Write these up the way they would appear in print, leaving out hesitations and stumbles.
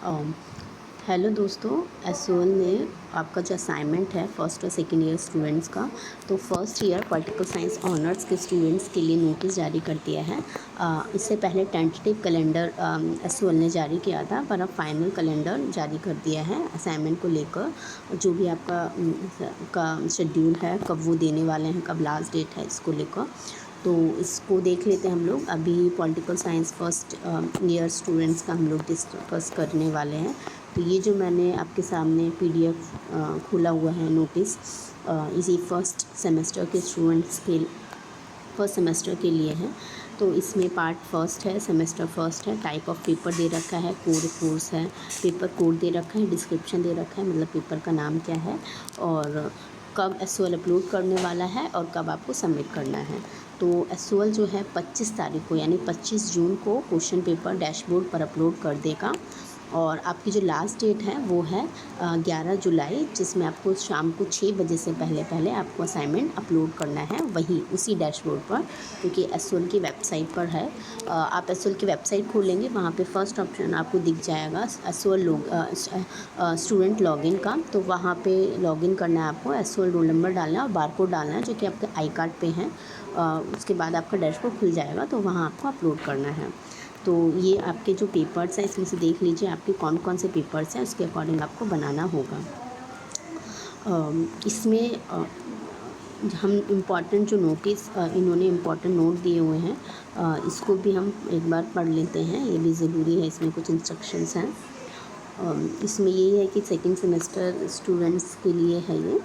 अम, hello दोस्तों, SOL ने आपका जो असाइनमेंट है फर्स्ट और सेकेंड ईयर स्टूडेंट्स का, तो first year political science honours के स्टूडेंट्स के लिए नोटिस जारी कर दिया है। इससे पहले टेंटेटिव कैलेंडर एसओएल ने जारी किया था, पर अब फाइनल कैलेंडर जारी कर दिया है असाइनमेंट को लेकर। जो भी आपका का शेड्यूल है, कब वो देने वाले हैं, कब लास्ट डेट है, इसको लेकर तो इसको देख लेते हैं हम लोग। अभी political science first year students का हम लोग डिस्कस करने वाले हैं। तो ये जो मैंने आपके सामने पीडीएफ खोला हुआ है नोटिस, इसी फर्स्ट सेमेस्टर के स्टूडेंट्स के फर्स्ट सेमेस्टर के लिए है। तो इसमें पार्ट फर्स्ट है, सेमेस्टर फर्स्ट है, टाइप ऑफ पेपर दे रखा है, कोर्स है, पेपर कोड दे रखा है, डिस्क्रिप्शन दे रखा है, मतलब पेपर का नाम क्या है और कब एसओएल अपलोड करने वाला है और कब आपको सबमिट करना है। तो एसओएल जो है 25 तारीख को यानी 25 जून को क्वेश्चन पेपर डैशबोर्ड पर अपलोड कर देगा। और आपकी जो लास्ट डेट है वो है 11 जुलाई, जिसमें आपको शाम को 6 बजे से पहले आपको असाइनमेंट अपलोड करना है, वही उसी डैशबोर्ड पर, क्योंकि एसओएल की वेबसाइट पर है। आप एसओएल की वेबसाइट खोलेंगे, वहाँ पे फर्स्ट ऑप्शन आपको दिख जाएगा एसओएल स्टूडेंट लॉगिन का। तो वहाँ पे लॉगिन करना है आपको, एसओएल रोल नंबर डालना है और बारकोड डालना है, जो कि आपके आई कार्ड पे है। उसके बाद आपका डैशबोर्ड खुल जाएगा, तो वहाँ आपको अपलोड करना है। तो ये आपके जो पेपर्स हैं, इसमें से देख लीजिए आपके कौन कौन से पेपर्स हैं, उसके अकॉर्डिंग आपको बनाना होगा। इसमें हम इम्पॉर्टेंट जो नोटिस इन्होंने इम्पॉर्टेंट नोट दिए हुए हैं, इसको भी हम एक बार पढ़ लेते हैं, ये भी ज़रूरी है। इसमें कुछ इंस्ट्रक्शंस हैं। इसमें यही है कि सेकंड सेमेस्टर स्टूडेंट्स के लिए है ये,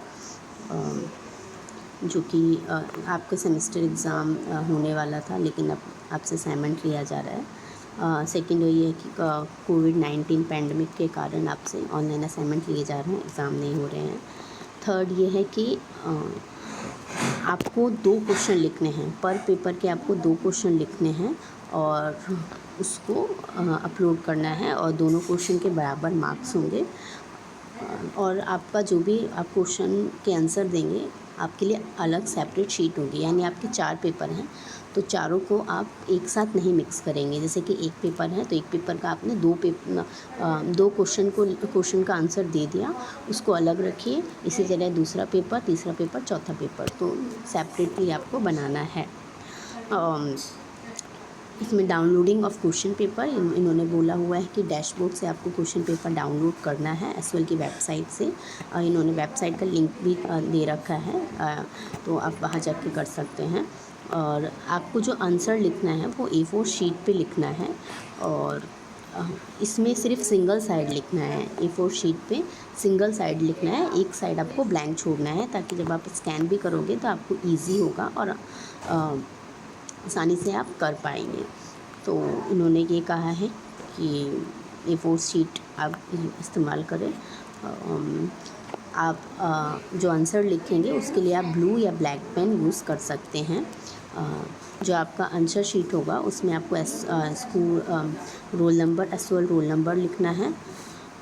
जो कि आपका सेमेस्टर एग्ज़ाम होने वाला था, लेकिन अब आपसे असाइनमेंट लिया जा रहा है। सेकेंड ये है कि कोविड-19 पैंडमिक के कारण आपसे ऑनलाइन असाइनमेंट लिए जा रहे हैं, एग्ज़ाम नहीं हो रहे हैं। थर्ड ये है कि आपको 2 क्वेश्चन लिखने हैं, पर पेपर के आपको 2 क्वेश्चन लिखने हैं और उसको अपलोड करना है, और दोनों क्वेश्चन के बराबर मार्क्स होंगे। और आपका जो भी आप क्वेश्चन के आंसर देंगे, आपके लिए अलग सेपरेट शीट होगी। यानी आपके 4 पेपर हैं, तो चारों को आप एक साथ नहीं मिक्स करेंगे। जैसे कि एक पेपर है, तो एक पेपर का आपने 2 क्वेश्चन का आंसर दे दिया, उसको अलग रखिए। इसी तरह दूसरा पेपर, तीसरा पेपर, चौथा पेपर, तो सेपरेटली आपको बनाना है। इसमें डाउनलोडिंग ऑफ क्वेश्चन पेपर इन्होंने बोला हुआ है कि डैशबोर्ड से आपको क्वेश्चन पेपर डाउनलोड करना है एसओएल की वेबसाइट से। इन्होंने वेबसाइट का लिंक भी दे रखा है, तो आप वहाँ जाके कर सकते हैं। और आपको जो आंसर लिखना है वो A4 शीट पे लिखना है, और इसमें सिर्फ सिंगल साइड लिखना है। A4 शीट पे सिंगल साइड लिखना है, एक साइड आपको ब्लैंक छोड़ना है, ताकि जब आप स्कैन भी करोगे तो आपको ईजी होगा और आसानी से आप कर पाएंगे। तो इन्होंने ये कहा है कि A4 शीट आप इस्तेमाल करें। आप जो आंसर लिखेंगे उसके लिए आप ब्लू या ब्लैक पेन यूज़ कर सकते हैं। जो आपका आंसर शीट होगा उसमें आपको school roll number, SOL roll number लिखना है,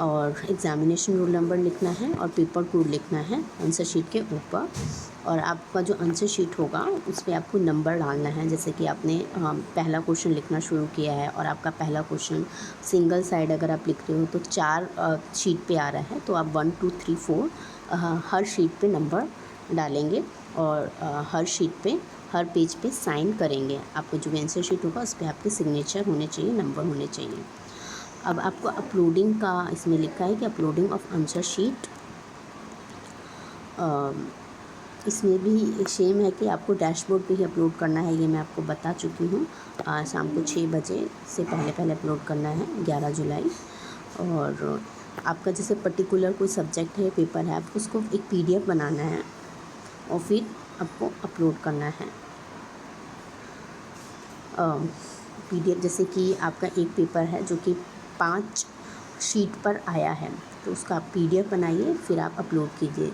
और एग्ज़ामिनेशन रोल नंबर लिखना है, और पेपर कोड लिखना है आंसर शीट के ऊपर। और आपका जो आंसर शीट होगा उस पर आपको नंबर डालना है। जैसे कि आपने पहला क्वेश्चन लिखना शुरू किया है और आपका पहला क्वेश्चन सिंगल साइड अगर आप लिख रहे हो तो 4 शीट पे आ रहा है, तो आप 1 2 3 4 हर शीट पे नंबर डालेंगे, और हर शीट पे, हर पेज पे साइन करेंगे। आपको जो आंसर शीट होगा उस पर आपके सिग्नेचर होने चाहिए, नंबर होने चाहिए। अब आपको अपलोडिंग का इसमें लिखा है कि अपलोडिंग ऑफ आंसर शीट, इसमें भी सेम है कि आपको डैशबोर्ड पे ही अपलोड करना है। ये मैं आपको बता चुकी हूँ, शाम को 6 बजे से पहले अपलोड करना है, 11 जुलाई। और आपका जैसे पर्टिकुलर कोई सब्जेक्ट है, पेपर है, आपको उसको एक PDF बनाना है और फिर आपको अपलोड करना है। PDF जैसे कि आपका एक पेपर है जो कि 5 शीट पर आया है, तो उसका आप PDF बनाइए, फिर आप अपलोड कीजिए।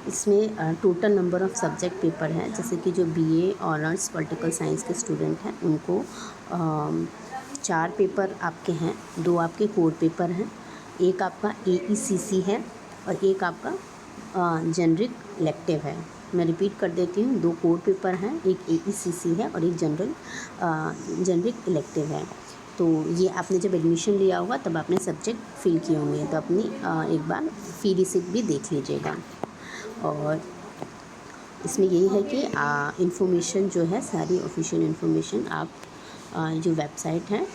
इसमें total number of subject paper है, जैसे कि जो BA ऑनर्स पॉलिटिकल साइंस के स्टूडेंट हैं उनको 4 पेपर आपके हैं, 2 आपके कोर पेपर हैं, एक आपका AECC है और एक आपका जेनरिक इलेक्टिव है। मैं रिपीट कर देती हूँ, 2 कोर पेपर हैं, एक AECC है और एक जेनरिक इलेक्टिव है। तो ये आपने जब एडमिशन लिया होगा तब आपने सब्जेक्ट फिल किए होंगे, तो अपनी एक बार फ़ी रिसिप्ट भी देख लीजिएगा। और इसमें यही है कि इन्फॉर्मेशन जो है, सारी ऑफिशियल इन्फॉर्मेशन आप जो वेबसाइट है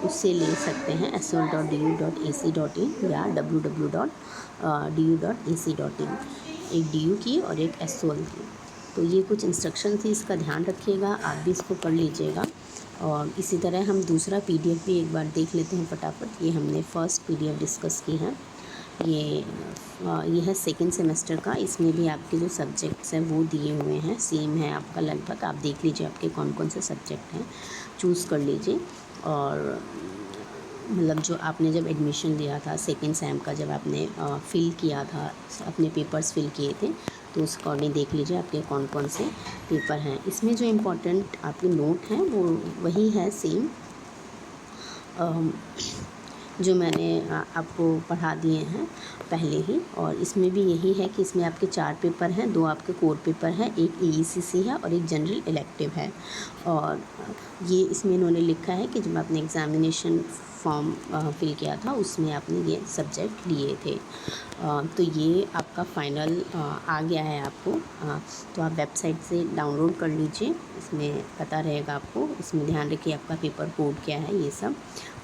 उससे ले सकते हैं, sol.du.ac.in या www.du.ac.in, एक DU की और एक SOL की। तो ये कुछ इंस्ट्रक्शन थी, इसका ध्यान रखिएगा, आप भी इसको पढ़ लीजिएगा। और इसी तरह हम दूसरा PDF भी एक बार देख लेते हैं फटाफट। ये हमने फर्स्ट PDF डिस्कस की है, ये है सेकेंड सेमेस्टर का। इसमें भी आपके जो सब्जेक्ट्स हैं वो दिए हुए हैं, सेम है आपका लगभग। आप देख लीजिए आपके कौन कौन से सब्जेक्ट हैं, चूज़ कर लीजिए। और मतलब जो आपने जब एडमिशन लिया था सेकेंड सेम का, जब आपने फ़िल किया था, अपने पेपर्स फ़िल किए थे, तो उस अकॉर्डिंग देख लीजिए आपके कौन कौन से पेपर हैं। इसमें जो इम्पोर्टेंट आपके नोट हैं वो वही है सेम जो मैंने आपको पढ़ा दिए हैं पहले ही। और इसमें भी यही है कि इसमें आपके 4 पेपर हैं, 2 आपके कोर पेपर हैं, एक EECC है और एक जनरल इलेक्टिव है। और ये इसमें इन्होंने लिखा है कि जब आपने एग्ज़ामिनेशन फॉर्म फिल किया था उसमें आपने ये सब्जेक्ट लिए थे। तो ये आपका फ़ाइनल आ गया है आपको। तो आप वेबसाइट से डाउनलोड कर लीजिए, इसमें पता रहेगा आपको। इसमें ध्यान रखिए आपका पेपर कोड क्या है, ये सब।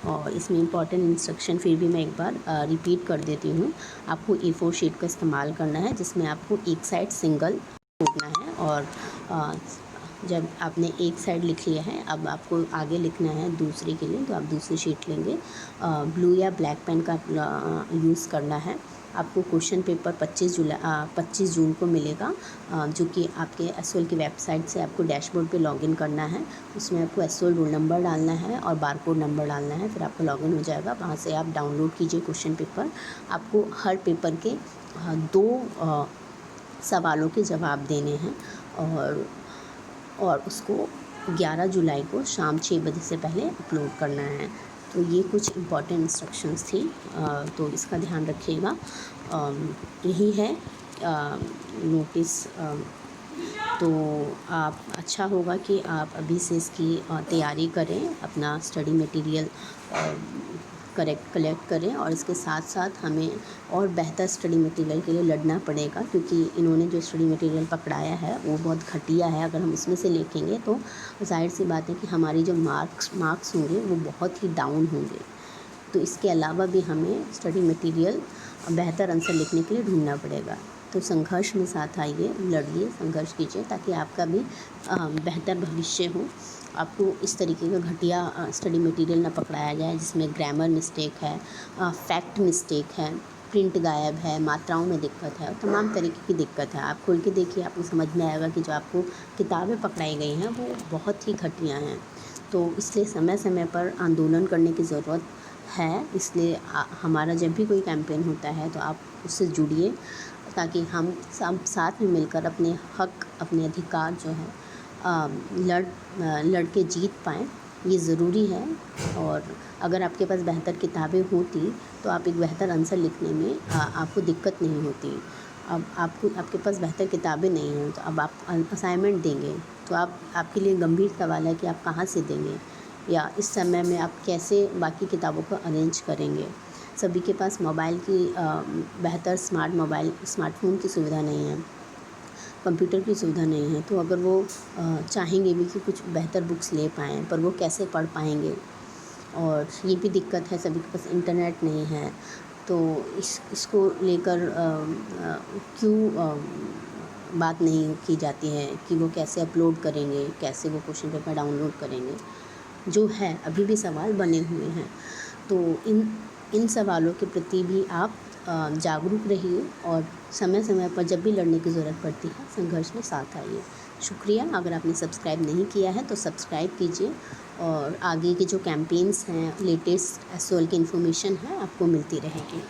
और इसमें इम्पॉर्टेंट इंस्ट्रक्शन फिर भी मैं एक बार रिपीट कर देती हूँ। आपको A4 शीट का इस्तेमाल करना है, जिसमें आपको एक साइड सिंगल छोड़ना है। और जब आपने एक साइड लिख लिया है, अब आपको आगे लिखना है दूसरे के लिए, तो आप दूसरी शीट लेंगे। ब्लू या ब्लैक पेन का यूज़ करना है। आपको क्वेश्चन पेपर 25 जून को मिलेगा, जो कि आपके SOL की वेबसाइट से आपको डैशबोर्ड पे लॉगिन करना है। उसमें आपको SOL रोल नंबर डालना है और बारकोड नंबर डालना है, फिर आपका लॉगिन हो जाएगा। वहाँ से आप डाउनलोड कीजिए क्वेश्चन पेपर। आपको हर पेपर के 2 सवालों के जवाब देने हैं और उसको 11 जुलाई को शाम 6 बजे से पहले अपलोड करना है। तो ये कुछ इम्पॉर्टेंट इंस्ट्रक्शंस थी, तो इसका ध्यान रखिएगा। यही है नोटिस। तो आप अच्छा होगा कि आप अभी से इसकी तैयारी करें, अपना स्टडी मटेरियल कलेक्ट करें। और इसके साथ साथ हमें और बेहतर स्टडी मटेरियल के लिए लड़ना पड़ेगा, क्योंकि इन्होंने जो स्टडी मटेरियल पकड़ाया है वो बहुत घटिया है। अगर हम उसमें से लिखेंगे तो ज़ाहिर सी बात है कि हमारी जो मार्क्स होंगे वो बहुत ही डाउन होंगे। तो इसके अलावा भी हमें स्टडी मटेरियल बेहतर आंसर लिखने के लिए ढूंढना पड़ेगा। तो संघर्ष में साथ आइए, लड़िए, संघर्ष कीजिए, ताकि आपका भी बेहतर भविष्य हो। आपको इस तरीके का घटिया स्टडी मटेरियल ना पकड़ाया जाए जिसमें ग्रामर मिस्टेक है, फैक्ट मिस्टेक है, प्रिंट गायब है, मात्राओं में दिक्कत है और तमाम तरीके की दिक्कत है। आप खोल के देखिए, आपको समझ में आएगा कि जो आपको किताबें पकड़ाई गई हैं वो बहुत ही घटिया हैं। तो इसलिए समय समय पर आंदोलन करने की ज़रूरत है। इसलिए हमारा जब भी कोई कैंपेन होता है तो आप उससे जुड़िए, ताकि हम सब साथ में मिलकर अपने हक, अपने अधिकार जो है लड़ के जीत पाएँ। ये ज़रूरी है। और अगर आपके पास बेहतर किताबें होती तो आप एक बेहतर आंसर लिखने में आपको दिक्कत नहीं होती। अब आपके पास बेहतर किताबें नहीं हैं, तो अब आप असाइनमेंट देंगे तो आपके लिए गंभीर सवाल है कि आप कहाँ से देंगे, या इस समय में आप कैसे बाकी किताबों को अरेंज करेंगे। सभी के पास मोबाइल की बेहतर स्मार्टफ़ोन की सुविधा नहीं है, कंप्यूटर की सुविधा नहीं है। तो अगर वो चाहेंगे भी कि कुछ बेहतर बुक्स ले पाएँ, पर वो कैसे पढ़ पाएंगे। और ये भी दिक्कत है, सभी के पास इंटरनेट नहीं है। तो इसको लेकर क्यों बात नहीं की जाती है कि वो कैसे अपलोड करेंगे, कैसे वो क्वेश्चन पेपर डाउनलोड करेंगे। जो है अभी भी सवाल बने हुए हैं। तो इन सवालों के प्रति भी आप जागरूक रहिए और समय समय पर जब भी लड़ने की ज़रूरत पड़ती है संघर्ष में साथ आइए। शुक्रिया। अगर आपने सब्सक्राइब नहीं किया है तो सब्सक्राइब कीजिए, और आगे के जो कैंपेन्स हैं, लेटेस्ट SOL की इन्फॉर्मेशन है आपको मिलती रहेगी।